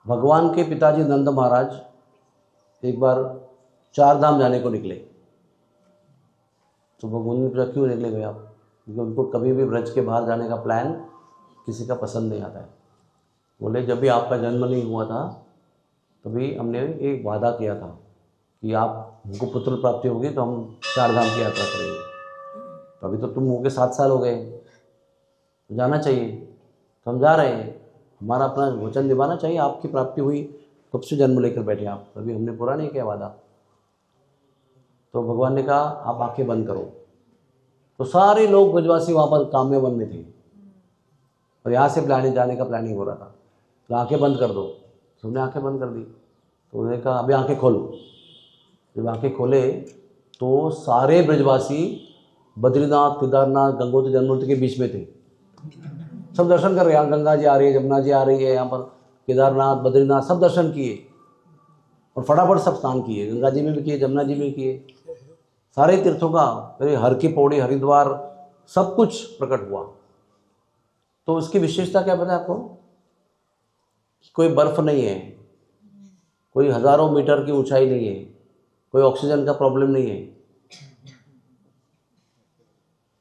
भगवान के पिताजी नंद महाराज एक बार 4 धाम जाने को निकले। तो भगवान ने पूछा क्यों निकले भैया आप? क्योंकि उनको कभी भी ब्रज के बाहर जाने का प्लान किसी का पसंद नहीं आता है। बोले जब भी आपका जन्म नहीं हुआ था तभी हमने एक वादा किया था कि आप हमको पुत्र प्राप्ति होगी तो हम 4 धाम की यात्रा करेंगे। तो अभी तो तुम हो के 7 साल हो गए, जाना चाहिए, तो हम जा रहे हैं। हमारा अपना वचन निभाना चाहिए। आपकी प्राप्ति हुई, कब से जन्म लेकर बैठे आप, अभी हमने पूरा नहीं किया वादा। तो भगवान ने कहा आप आंखें बंद करो। तो सारे लोग ब्रजवासी वहाँ पर काम्य वन में थे और यहाँ से जाने का प्लानिंग हो रहा था। तो आंखें बंद कर दो। तो हमने आंखें बंद कर दी। तो उन्होंने कहा अभी आंखें खोलो। जब आंखें खोले तो सारे ब्रजवासी बद्रीनाथ, केदारनाथ, गंगोत्री, जमुनोत्री के बीच में थे। सब दर्शन कर रहे हैं। यहाँ गंगा जी आ रही है, जमुना जी आ रही है, यहाँ पर केदारनाथ, बद्रीनाथ सब दर्शन किए और फटाफट सब स्नान किए। गंगा जी में भी किए, जमुना जी में किए, सारे तीर्थों का, हर की पौड़ी, हरिद्वार सब कुछ प्रकट हुआ। तो उसकी विशेषता क्या पता है आपको? कोई बर्फ नहीं है, कोई हजारों मीटर की ऊंचाई नहीं है, कोई ऑक्सीजन का प्रॉब्लम नहीं है।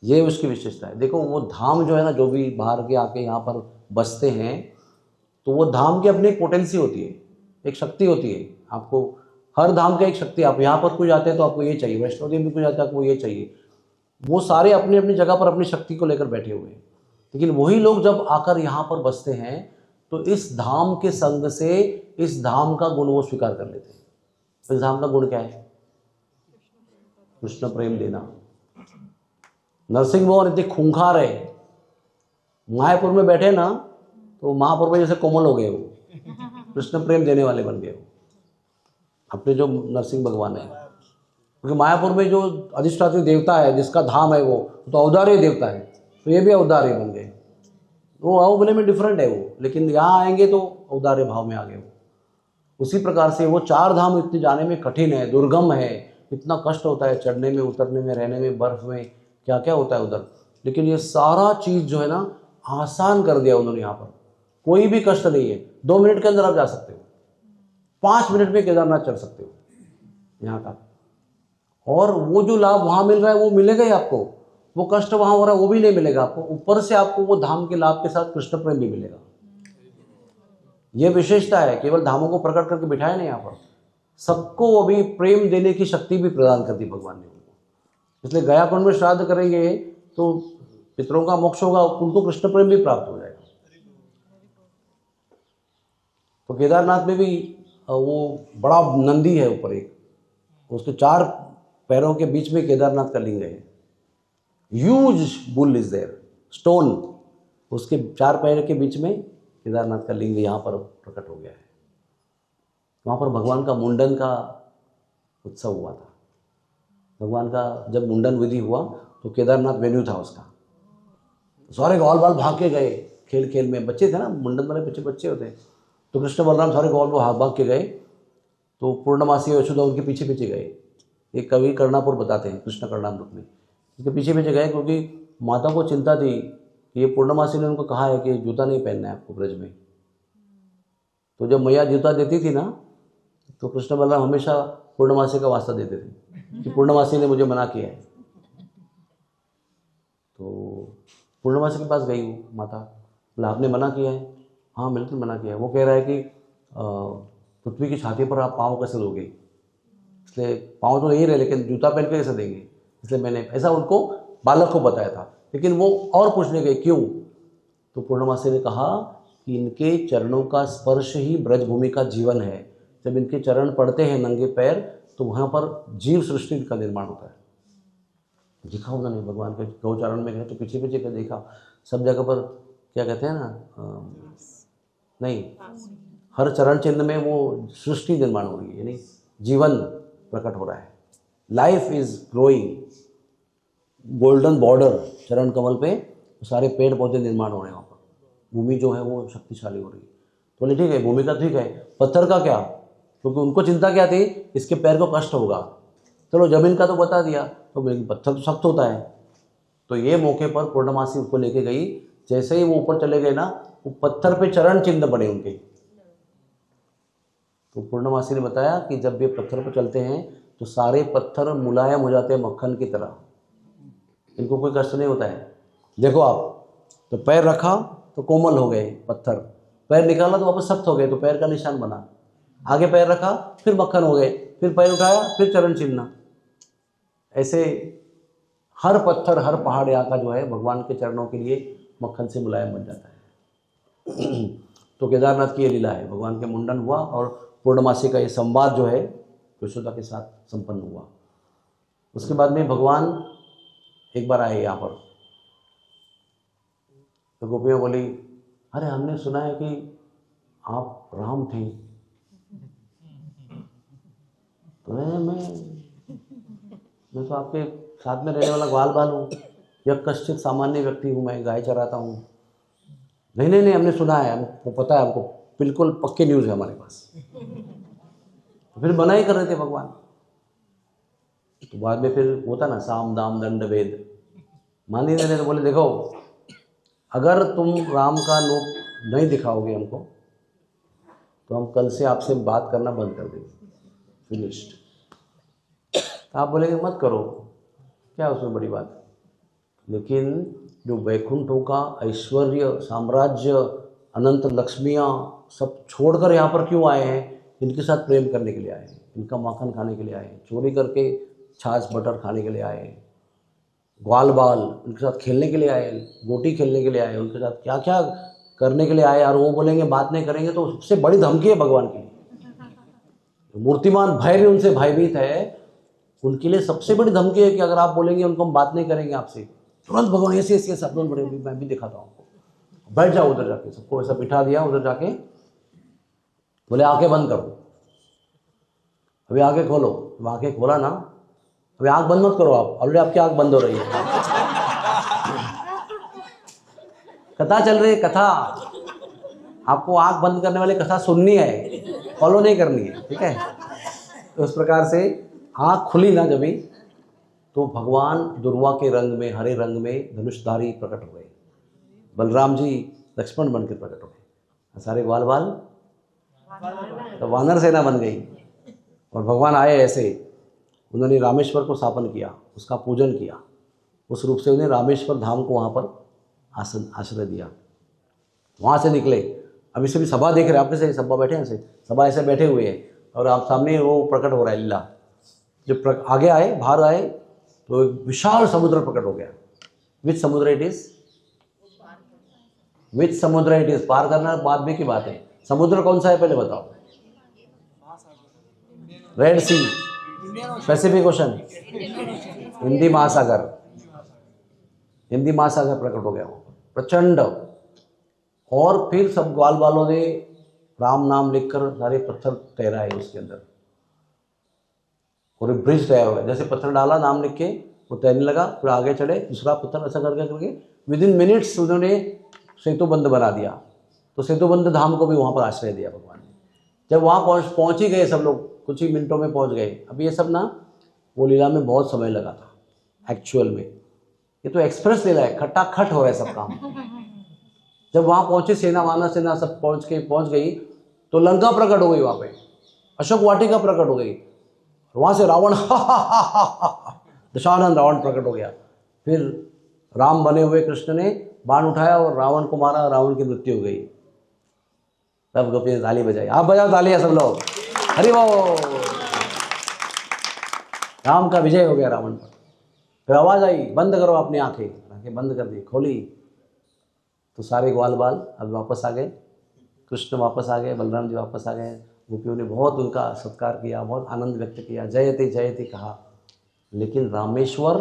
ये उसकी विशेषता है। देखो वो धाम जो है ना, जो भी बाहर के आके यहाँ पर बसते हैं, तो वो धाम की अपनी एक पोटेंसी होती है, एक शक्ति होती है। आपको हर धाम का एक शक्ति, आप यहाँ पर कोई जाते हैं तो आपको ये चाहिए, वैष्णो देवी में कोई जाता है आपको ये चाहिए। वो सारे अपनी अपनी जगह पर अपनी शक्ति को लेकर बैठे हुए हैं। लेकिन वही लोग जब आकर यहाँ पर बसते हैं तो इस धाम के संग से इस धाम का गुण वो स्वीकार कर लेते हैं। इस धाम का गुण क्या है? कृष्ण प्रेम देना। नरसिंह भगवान इतने खूंखार है, मायापुर में बैठे ना तो महापुर में जैसे कोमल हो गए, वो कृष्ण प्रेम देने वाले बन गए अपने जो नरसिंह भगवान है। क्योंकि मायापुर में जो अधिष्ठात्री देवता है, जिसका धाम है, वो तो औदार्य देवता है, तो ये भी औदार्य बन गए। वो बाहुबली में डिफरेंट है वो, लेकिन यहाँ आएंगे तो औदार्य भाव में आ गए वो। उसी प्रकार से वो 4 धाम इतने जाने में कठिन है, दुर्गम है, इतना कष्ट होता है चढ़ने में, उतरने में, रहने में, बर्फ में, क्या क्या होता है उधर। लेकिन ये सारा चीज़ जो है ना आसान कर दिया उन्होंने। यहाँ पर कोई भी कष्ट नहीं है। 2 मिनट के अंदर आप जा सकते हो, 5 मिनट में केदारनाथ चढ़ सकते हो यहाँ का। और वो जो लाभ वहाँ मिल रहा है वो मिलेगा ही आपको, वो कष्ट वहाँ हो रहा है वो भी नहीं मिलेगा आपको। ऊपर से आपको वो धाम के लाभ के साथ कृष्ण प्रेम भी मिलेगा। ये विशेषता है। केवल धामों को प्रकट करके बिठाया नहीं, यहाँ पर सबको अभी प्रेम देने की शक्ति भी प्रदान कर दी भगवान ने उनको। इसलिए गया कुंड में श्राद्ध करेंगे तो पितरों का मोक्ष होगा, उनको कृष्ण प्रेम भी प्राप्त हो जाएगा। तो केदारनाथ में भी वो बड़ा नंदी है ऊपर एक, उसके 4 पैरों के बीच में केदारनाथ का लिंग है। Huge bull is there, stone, उसके 4 पैर के बीच में केदारनाथ का लिंग यहाँ पर प्रकट हो गया है। वहाँ पर भगवान का मुंडन का उत्सव हुआ था। भगवान का जब मुंडन विधि हुआ तो केदारनाथ वेन्यू था उसका। सारे ग्वाल बाल भाग के गए, खेल खेल में, बच्चे थे ना, मुंडन वाले बच्चे होते, तो कृष्ण बलराम सारे ग्वाल बाल भाग के गए। तो पूर्णमासी यशोदा उनके पीछे पीछे गए। एक कवि कर्णापुर बताते हैं कृष्ण कर्णामृत में, उसके पीछे पीछे गए क्योंकि माता को चिंता थी कि ये पूर्णमासी ने उनको कहा है कि जूता नहीं पहनना है आपको ब्रज में। तो जब मैया जूता देती थी ना तो कृष्ण बलराम हमेशा पूर्णमासी का वास्ता देते थे कि पूर्णमासी ने मुझे मना किया है। तो पूर्णमासी के पास गई वो माता, बोला आपने मना किया है? हाँ बिल्कुल मना किया है। वो कह रहा है कि पृथ्वी की छाती पर आप पाँव कैसे दोगे, इसलिए पाँव तो नहीं रहे लेकिन जूता पहन के कैसे देंगे, इसलिए मैंने ऐसा उनको बालक को बताया था। लेकिन वो और पूछने गए क्यों, तो पूर्णमासी ने कहा कि इनके चरणों का स्पर्श ही ब्रजभूमि का जीवन है। जब इनके चरण पड़ते हैं नंगे पैर तो वहाँ पर जीव सृष्टि का निर्माण होता है। देखा उन्होंने भगवान के गौचरण में गए तो पीछे पीछे का देखा, सब जगह पर क्या कहते हैं ना, नहीं, हर चरण चिन्ह में वो सृष्टि निर्माण हो रही है, यानी जीवन प्रकट हो रहा है। Life is growing. Golden border चरण कमल पे सारे पेड़ पौधे निर्माण हो रहे हैं वहाँ पर। भूमि जो है वो शक्तिशाली हो रही है। तो बोले ठीक है, भूमि का ठीक है, पत्थर का क्या? क्योंकि उनको चिंता क्या थी, इसके पैर को कष्ट होगा। चलो जमीन का तो बता दिया, तो पत्थर तो सख्त होता है। तो ये मौके पर पूर्णमासी उनको लेके गई। जैसे ही वो ऊपर चले गए ना, वो पत्थर पे चरण चिन्ह बने उनके। तो पूर्णमासी ने बताया कि जब ये पत्थर पर चलते हैं तो सारे पत्थर मुलायम हो जाते हैं मक्खन की तरह, इनको कोई कष्ट नहीं होता है। देखो आप, तो पैर रखा तो कोमल हो गए पत्थर, पैर निकाला तो वापस सख्त हो गए, तो पैर का निशान बना। आगे पैर रखा फिर मक्खन हो गए, फिर पैर उठाया फिर चरण चिन्ह। ऐसे हर पत्थर, हर पहाड़ यहाँ का जो है भगवान के चरणों के लिए मक्खन से मुलायम बन जाता है। तो केदारनाथ की ये लीला है, भगवान के मुंडन हुआ और पूर्णमासी का ये संवाद जो है यशोदा के साथ संपन्न हुआ। उसके बाद में भगवान एक बार आए यहाँ पर, तो गोपियाँ बोली, अरे हमने सुना है कि आप राम थे। तो मैं तो आपके साथ में रहने वाला ग्वाल बाल हूँ, या कश्चित सामान्य व्यक्ति हूँ, मैं गाय चराता हूँ। नहीं नहीं नहीं, हमने सुना है, हमको पता है, हमको बिल्कुल पक्के न्यूज़ है हमारे पास। तो फिर मना ही कर रहे थे भगवान। तो बाद में फिर होता ना साम दाम दंड भेद, मान ही नहीं रहे। तो बोले देखो, अगर तुम राम का रूप नहीं दिखाओगे हमको तो हम कल से आपसे बात करना बंद कर देंगे, फिनिश्ड। आप बोलेंगे मत करो, क्या उसमें बड़ी बात है। लेकिन जो वैकुंठों का ऐश्वर्य, साम्राज्य, अनंत लक्ष्मियाँ सब छोड़कर यहाँ पर क्यों आए हैं? इनके साथ प्रेम करने के लिए आए हैं, इनका माखन खाने के लिए आए हैं, चोरी करके छाछ बटर खाने के लिए आए हैं, ग्वाल बाल उनके साथ खेलने के लिए आए, गोटी खेलने के लिए आए, उनके साथ क्या क्या करने के लिए आए। और वो बोलेंगे बात नहीं करेंगे तो सबसे बड़ी धमकी है भगवान की। मूर्तिमान भय भी उनसे भयभीत है, उनके लिए सबसे बड़ी धमकी है कि अगर आप बोलेंगे उनको हम बात नहीं करेंगे आपसे, तुरंत भगवान ऐसे ऐसे शब्दों में बड़े, मैं भी दिखाता हूँ, बैठ जाओ उधर जाके। सबको ऐसा बिठा दिया उधर जाके, बोले आंखें बंद करो, अभी आंखें खोलो। तो आंखें खोला ना, अभी आंख बंद मत करो आप, ऑलरेडी आपकी आंख बंद हो रही है। कथा चल रही है, कथा, आपको आंख बंद करने वाली कथा सुननी है, फॉलो नहीं करनी है, ठीक है। तो उस प्रकार से आंख खुली ना जब, तो भगवान दुर्वा के रंग में, हरे रंग में धनुषधारी प्रकट हो गए। बलराम जी लक्ष्मण बनकर प्रकट हो गए, सारे ग्वाल बाल तो वानर सेना बन गई। और भगवान आए ऐसे, उन्होंने रामेश्वर को स्थापन किया, उसका पूजन किया, उस रूप से उन्हें रामेश्वर धाम को वहाँ पर आश्रय दिया। वहाँ से निकले, अभी से भी सभा देख रहे हैं, आपके से सभा बैठे हैं, ऐसे सभा ऐसे बैठे हुए हैं और आप सामने वो प्रकट हो रहा है लीला। जब आगे आए, बाहर आए, तो एक विशाल समुद्र प्रकट हो गया। विच समुद्र इट इज? विच समुद्र इट इज? पार करना बाद में की बात है। समुद्र कौन सा है पहले बताओ? रेड सी, पैसिफिक ओशन, हिंदी महासागर। हिंदी महासागर प्रकट हो गया प्रचंड। और फिर सब ग्वाल बालों ने राम नाम लिखकर सारे पत्थर तैराए उसके अंदर, और ब्रिज तैयार हो गया। जैसे पत्थर डाला नाम लिख के, वो तैरने लगा, फिर आगे चढ़े, दूसरा पत्थर ऐसा करके विदिन मिनट्स उन्होंने सेतुबंध बना दिया। तो सेतुबंध धाम को भी वहाँ पर आश्रय दिया भगवान ने। जब वहाँ पहुँच ही गए सब लोग, कुछ ही मिनटों में पहुँच गए। अब ये सब ना, वो लीला में बहुत समय लगा था एक्चुअल में, ये तो एक्सप्रेस लीला है, खटाखट हो रहा है सब काम। जब वहाँ पहुँचे, सेना वाना सेना सब पहुँच गई, तो लंका प्रकट हो गई, वहाँ पे अशोक वाटिका प्रकट हो गई। वहाँ से रावण दशानन रावण प्रकट हो गया। फिर राम बने हुए कृष्ण ने बाण उठाया और रावण को मारा, रावण की मृत्यु हो गई। तब गोपी ने ताली बजाई। आप बजाओ तालियां सब लोग, हरि बोल। राम का विजय हो गया रावण पर। फिर आवाज आई, बंद करो अपनी आंखें। आंखें बंद कर दी, खोली तो सारे ग्वाल बाल अब वापस आ गए, कृष्ण वापस आ गए, बलराम जी वापस आ गए। गोपियों ने बहुत उनका सत्कार किया, बहुत आनंद व्यक्त किया, जयते जयते कहा। लेकिन रामेश्वर,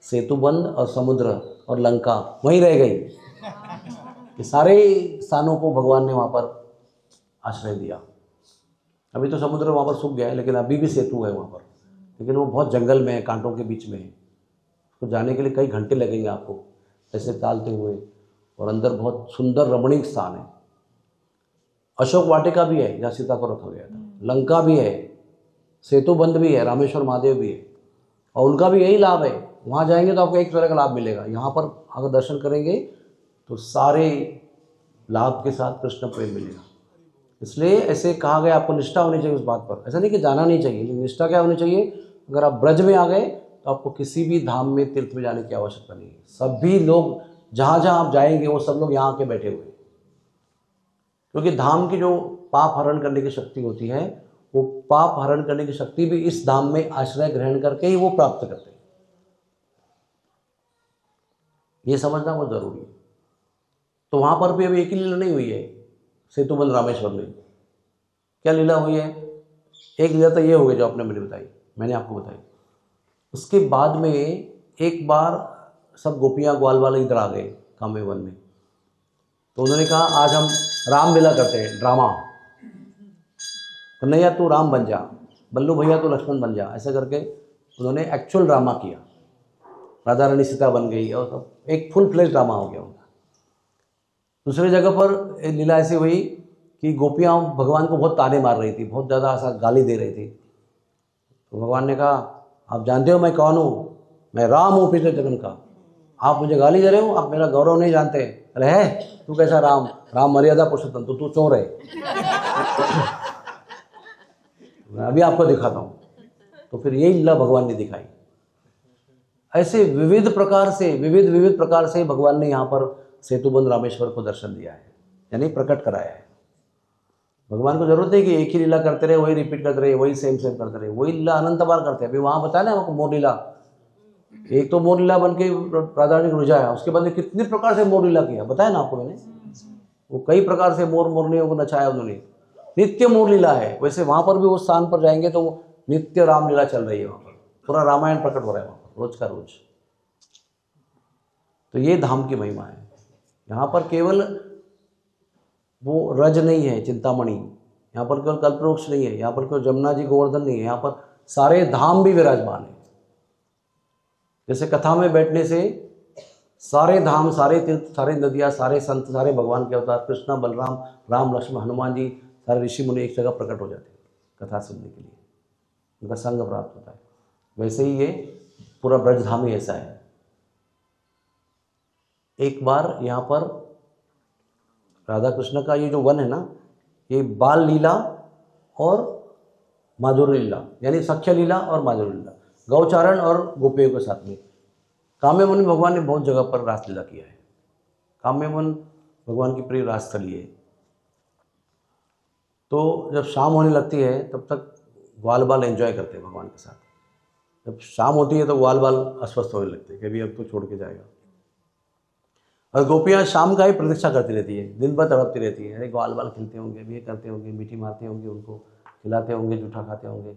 सेतुबंध और समुद्र और लंका वहीं रह गई। ये सारे स्थानों को भगवान ने वहाँ पर आश्रय दिया। अभी तो समुद्र वहाँ पर सूख गया है, लेकिन अभी भी सेतु है वहाँ पर, लेकिन वो बहुत जंगल में है, कांटों के बीच में है। तो जाने के लिए कई घंटे लगेंगे आपको ऐसे टालते हुए, और अंदर बहुत सुंदर रमणीक स्थान है। अशोक वाटिका भी है जहाँ सीता को रखा गया था, लंका भी है, सेतुबंध भी है, रामेश्वर महादेव भी है, और उनका भी यही लाभ है। वहाँ जाएंगे तो आपको एक तरह का लाभ मिलेगा, यहाँ पर अगर दर्शन करेंगे तो सारे लाभ के साथ कृष्ण प्रेम मिलेगा। इसलिए ऐसे कहा गया आपको निष्ठा होनी चाहिए उस बात पर। ऐसा नहीं कि जाना नहीं चाहिए, लेकिन निष्ठा क्या होनी चाहिए, अगर आप ब्रज में आ गए तो आपको किसी भी धाम में तीर्थ में जाने की आवश्यकता नहीं है। सभी लोग जहाँ जहाँ आप जाएंगे वो सब लोग यहाँ आके बैठे हुए हैं, क्योंकि धाम की जो पाप हरण करने की शक्ति होती है, वो पाप हरण करने की शक्ति भी इस धाम में आश्रय ग्रहण करके ही वो प्राप्त करते हैं। ये समझना बहुत जरूरी है। तो वहाँ पर भी अभी एक ही लीला नहीं हुई है सेतुबंध रामेश्वर में। क्या लीला हुई है? एक लीला तो ये हो गई जो आपने मुझे बताई, मैंने आपको बताई। उसके बाद में एक बार सब गोपियाँ ग्वाल वाले इधर आ गए काम्य वन में, तो उन्होंने कहा आज हम रामलीला करते हैं, ड्रामा। कन्हैया तू राम बन जा, बल्लू भैया तू लक्ष्मण बन जा, ऐसा करके उन्होंने एक्चुअल ड्रामा किया। राधा रानी सीता बन गई और सब एक फुल फ्लेज ड्रामा हो गया उनका। दूसरी जगह पर एक लीला ऐसी हुई कि गोपियाँ भगवान को बहुत ताने मार रही थी, बहुत ज़्यादा ऐसा गाली दे रही थी। तो भगवान ने कहा आप जानते हो मैं कौन हूँ? मैं राम हूँ पिछले जन्म का। आप मुझे गाली दे रहे हो, आप मेरा गौरव नहीं जानते। अरे है तू कैसा राम? राम मर्यादा पुरुषोत्तम, तो तू चोर है। मैं अभी आपको दिखाता हूँ। तो फिर यही लीला भगवान ने दिखाई। ऐसे विविध प्रकार से भगवान ने यहाँ पर सेतुबंध रामेश्वर को दर्शन दिया है, यानी प्रकट कराया है। भगवान को जरूरत है कि एक ही लीला करते रहे, वही रिपीट करते रहे, वही सेम करते रहे, वही लीला अनंत बार करते हैं। अभी वहाँ बताया ना आपको मोर लीला, एक तो मोर लीला बन के राधा रानी को रुझाया, उसके बाद कितने प्रकार से मोर लीला किया बताया ना आपको मैंने। वो कई प्रकार से मोर मोरनियों को नचाया उन्होंने, नित्य मोर लीला है। वैसे वहाँ पर भी उस स्थान पर जाएंगे तो नित्य रामलीला चल रही है वहाँ पर, पूरा रामायण प्रकट हो रहा है वहाँ पर रोज का रोज। तो ये धाम की महिमा है। यहाँ पर केवल वो रज नहीं है चिंतामणि, यहाँ पर केवल कल्पवृक्ष नहीं है, यहाँ पर केवल जमुना जी गोवर्धन नहीं है, यहाँ पर सारे धाम भी विराजमान है। जैसे कथा में बैठने से सारे धाम, सारे तीर्थ, सारे नदियाँ, सारे संत, सारे भगवान के अवतार, कृष्णा, बलराम, राम, लक्ष्मण, हनुमान जी, सारे ऋषि मुनि एक जगह प्रकट हो जाते हैं कथा सुनने के लिए, उनका संग प्राप्त होता है। वैसे ही ये पूरा ब्रजधाम ही ऐसा है। एक बार यहाँ पर राधा कृष्ण का ये जो वन है ना, ये बाल लीला और माधुर्य लीला, यानी सख्य लीला और माधुर्य लीला, गौचारण और गोपियों के साथ में। काम्य वन भगवान ने बहुत जगह पर रासलीला किया है। काम्य वन भगवान की प्रिय रासस्थली है। तो जब शाम होने लगती है तब तक ग्वाल बाल एंजॉय करते हैं भगवान के साथ। जब शाम होती है तो ग्वाल बाल अस्वस्थ होने लगते हैं कि अभी अब तो छोड़ के जाएगा। और गोपियाँ शाम का ही प्रतीक्षा करती रहती है, दिन भर तड़पती रहती है, अरे ग्वाल बाल खेलते होंगे, ये करते होंगे, मीठी मारते होंगे, उनको खिलाते होंगे, जूठा खाते होंगे।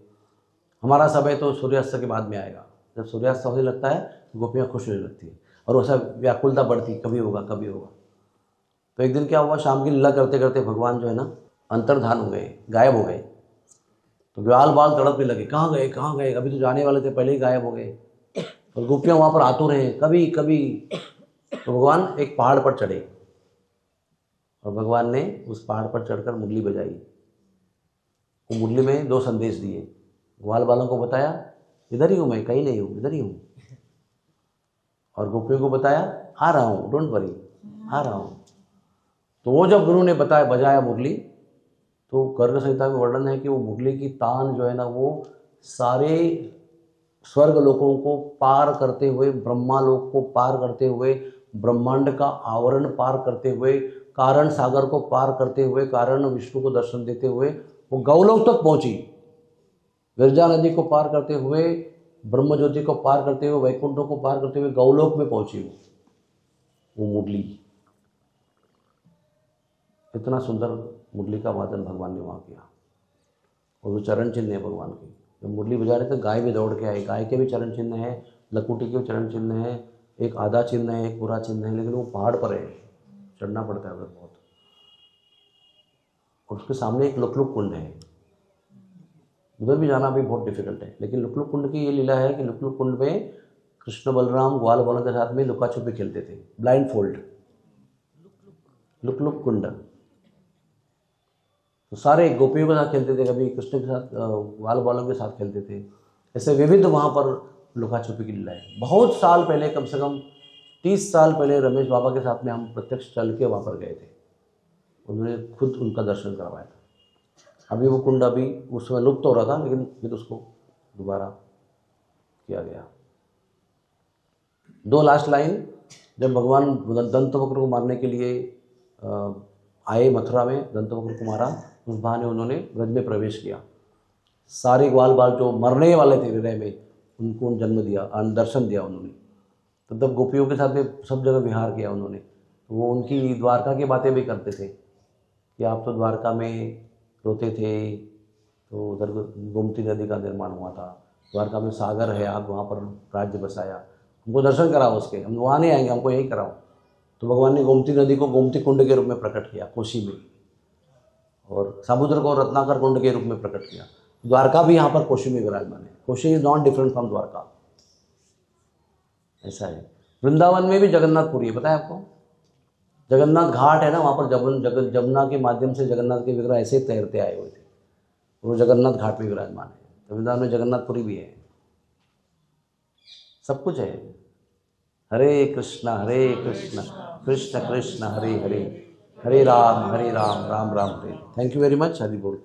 हमारा समय तो सूर्यास्त के बाद में आएगा। जब सूर्यास्त होने लगता है गोपियाँ खुश होने लगती है और वैसा व्याकुलता बढ़ती, कभी होगा कभी होगा। तो एक दिन क्या हुआ, शाम की लीला करते करते भगवान जो है ना अंतर्धान हो गए, गायब हो गए। तो ग्वाल बाल तड़पने लगे, कहाँ गए कहाँ गए, अभी तो जाने वाले थे, पहले ही गायब हो गए। और गोपियाँ वहाँ पर आतुर हैं, कभी कभी। तो भगवान एक पहाड़ पर चढ़े और भगवान ने उस पहाड़ पर चढ़कर मुरली बजाई। वो मुरली में दो संदेश दिए। ग्वाल बालों को बताया इधर ही हूँ मैं, कहीं नहीं हूँ, इधर ही हूँ। और गोपियों को बताया आ रहा हूँ, डोंट वरी, आ रहा हूँ। तो वो जब गुरु ने बताया बजाया मुरली, तो गर्ग संहिता में वर्णन है कि वो मुरली की तान जो है ना, वो सारे स्वर्ग लोकों को पार करते हुए, ब्रह्मा लोक को पार करते हुए, ब्रह्मांड का आवरण पार करते हुए, कारण सागर को पार करते हुए, कारण विष्णु को दर्शन देते हुए वो गौलोक तक पहुंची। विरजा नदी को पार करते हुए, ब्रह्म ज्योति को पार करते हुए, वैकुंठों को पार करते हुए गौलोक में पहुंची वो मुरली। इतना सुंदर मुरली का वादन भगवान ने वहाँ किया। और वो चरण चिन्ह है भगवान के। जब मुरली बजा रहे थे गाय भी दौड़ के आई, गाय के भी चरण चिन्ह है, लकुटी के भी चरण चिन्ह है, एक आधा चिन्ह है, एक पूरा चिन्ह है, लेकिन वो पहाड़ पर है, चढ़ना पड़ता है उधर बहुत। और उसके सामने एक लुकलुक कुंड है, उधर भी जाना भी बहुत डिफिकल्ट है। लेकिन लुकलुक कुंड की ये लीला है कि लुकलुक कुंड में कृष्ण बलराम ग्वाल बालों के साथ में लुका छुपी खेलते थे, ब्लाइंड फोल्ड। लुकलुक कुंड तो सारे गोपियों के साथ खेलते थे, कभी कृष्ण के साथ, ग्वाल बालों के साथ खेलते थे। ऐसे विविध वहाँ पर लुका छुपी की लीला है। बहुत साल पहले, कम से कम 30 साल पहले रमेश बाबा के साथ में हम प्रत्यक्ष चल के वहाँ पर गए थे। उन्होंने खुद उनका दर्शन करवाया था। अभी वो कुंड अभी उस समय लुप्त हो रहा था, लेकिन फिर उसको दोबारा किया गया। 2 लास्ट लाइन, जब भगवान दंतवक्र को मारने के लिए आए मथुरा में, दंतवक्र को मारा, उस बहाने उन्होंने ब्रज में प्रवेश किया। सारे ग्वाल बाल जो मरने वाले थे हृदय में, उनको जन्म दिया, दर्शन दिया उन्होंने। तो तब गोपियों के साथ में सब जगह विहार किया उन्होंने। तो वो उनकी द्वारका की बातें भी करते थे कि आप तो द्वारका में रोते थे, तो उधर गोमती नदी का निर्माण हुआ था, द्वारका में सागर है, आप वहाँ पर राज्य बसाया, हमको दर्शन कराओ उसके, हम वहाँ नहीं आएंगे, हमको यही कराओ। तो भगवान ने गोमती नदी को गोमती कुंड के रूप में प्रकट किया कोशी में, और समुद्र को रत्नाकर कुंड के रूप में प्रकट किया। द्वारका भी यहाँ पर कोशी में विराजमान है। Koshi is not different from Dwarka, ऐसा है। वृंदावन में भी जगन्नाथपुरी है, पता है आपको? जगन्नाथ घाट है ना, वहाँ पर जमुना के माध्यम से जगन्नाथ के विग्रह ऐसे तैरते आए हुए थे, वो जगन्नाथ घाट में विराजमान है। तो वृंदावन में जगन्नाथपुरी भी है, सब कुछ है। Hare Krishna Krishna Krishna Hare Hare, Hare Ram Ram Ram Hare. Thank you very much. Hari बोल।